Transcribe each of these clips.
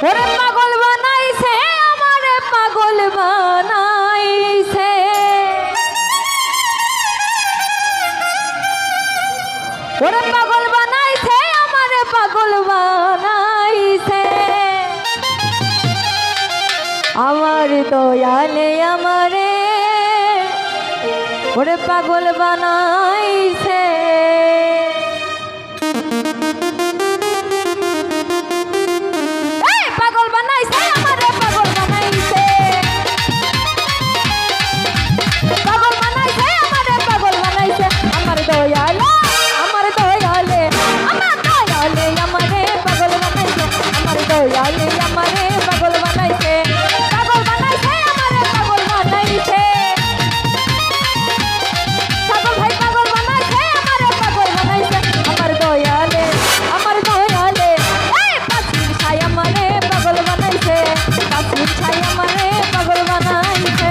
ওরে পাগল বানাইছে আমারে পাগল বানাইছে ওরে পাগল বানাইছে আমারে পাগল বানাইছে আমার দয়ালে আমারে ওরে পাগল বানাইছে পাগল বানাইছে আমারে পাগল বানাইছে পাগল বানাইছে আমারে পাগল বানাইছে আমার দয়ালে আমার দয়ালে আমার দয়ালে আমারে পাগল বানাইছে আমার দয়ালে আমারে পাগল বানাইছে পাগল বানাইছে আমারে পাগল বানাইছে পাগল ভাই পাগল বানাইছে আমারে পাগল বানাইছে আমার দয়ালে এই পাখির ছাই আমারে পাগল বানাইছে পাখির ছাই আমারে পাগল বানাইছে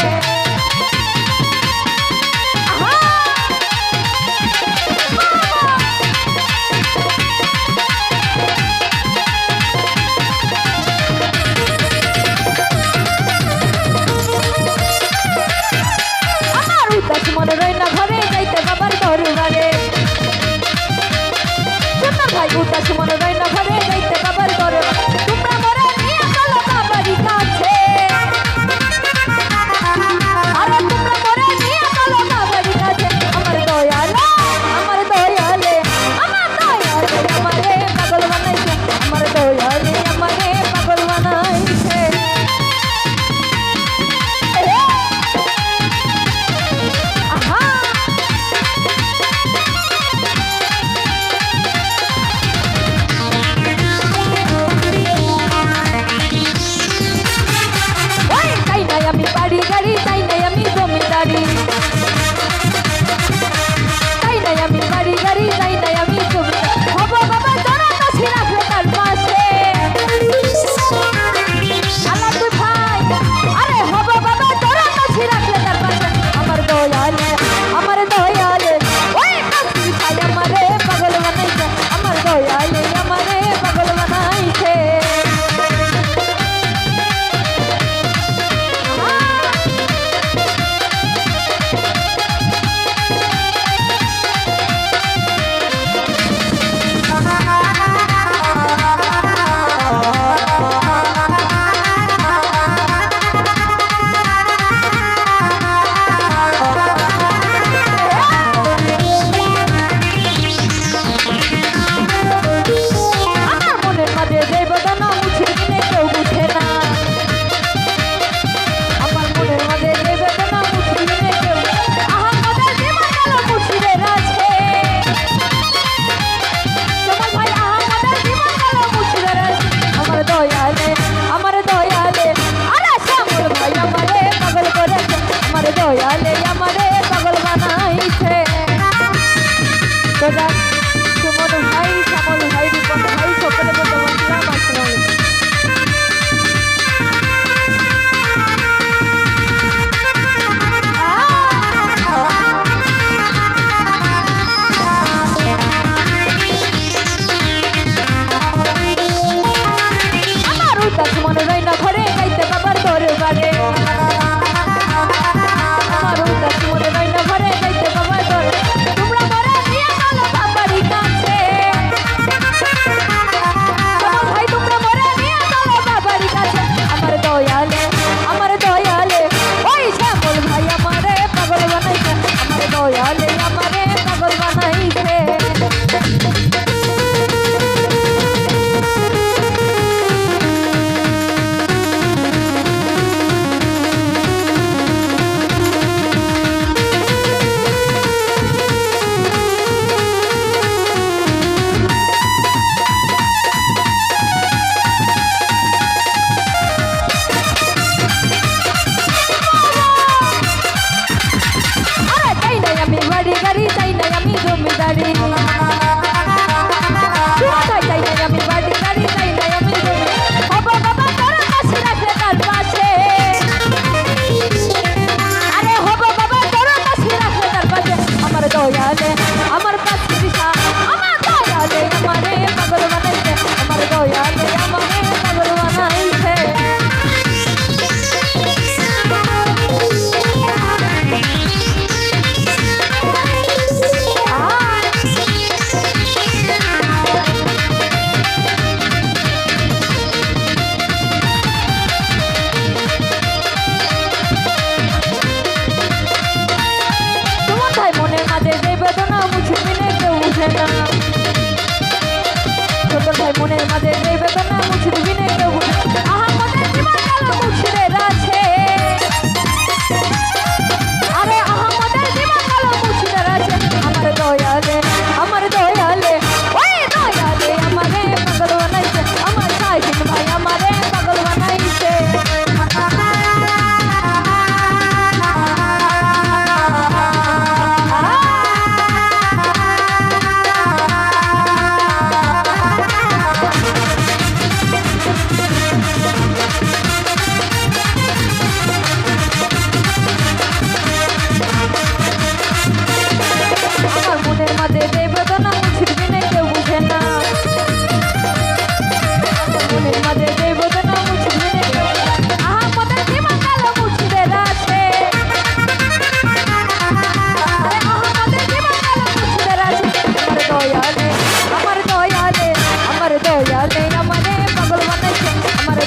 মনে রই না ঘরে যাইতে বাবার দরবারে সুন্দর ভাই উদাস মনে রই না ঘরে যাইতে বাবার দরবারে তোমরা মরে নিয়ে চলো বাবারই কাছে আরে তোমরা মরে নিয়ে চলো বাবারই কাছে আমার দয়ালে আমার দয়ালে আমার দয়ালে আমারে পাগল বানাইছে আমার দয়ালে আমারে পাগল বানাইছে আমি বাড়ি গাড়ি তাই নাই আমি জমিদারি তাই নাই আমি বাড়ি গাড়ি তাই নাই আমি জমিদারি হব বাবা জোড়া কাছি রাখলে তার পাশে আল্লাহ তুই ভাই আরে হব বাবা জোড়া কাছি রাখলে তার পাশে আমার দয়ালে ওই কাছি ছাই আমারে পাগল বানাইছে আমার দয়ালে আমারে পাগল বানাইছে দয়ালে আমারে পাগল বানাইছে সুমন ভাই শ্যামল ভাই রিপন ভাই সকলে বলছিলাম আসসালাম আমার উদাস মনে রই না ঘরে যাইতে বাবার দরবারে মনে নাই না ঘরে যাইতে বাবা তোর তোমরা মরে নিয়ে চলো বাবারই কাছে ভাই তোমরা মরে নিয়ে চলো বাবারই কাছে আমার দয়ালে ওই শ্যামল ভাই আমারে পাগল বানাইছে আমার দয়ালে আমারে পাগল বানাইছে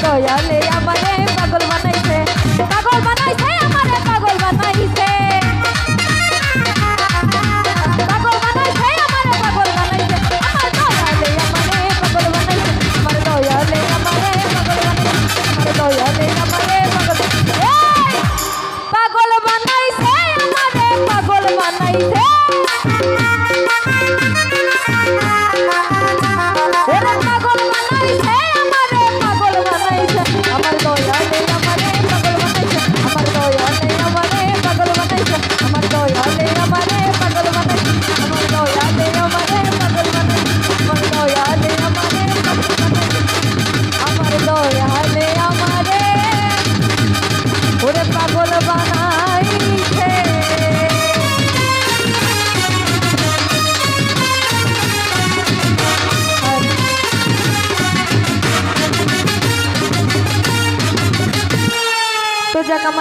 দয়ালে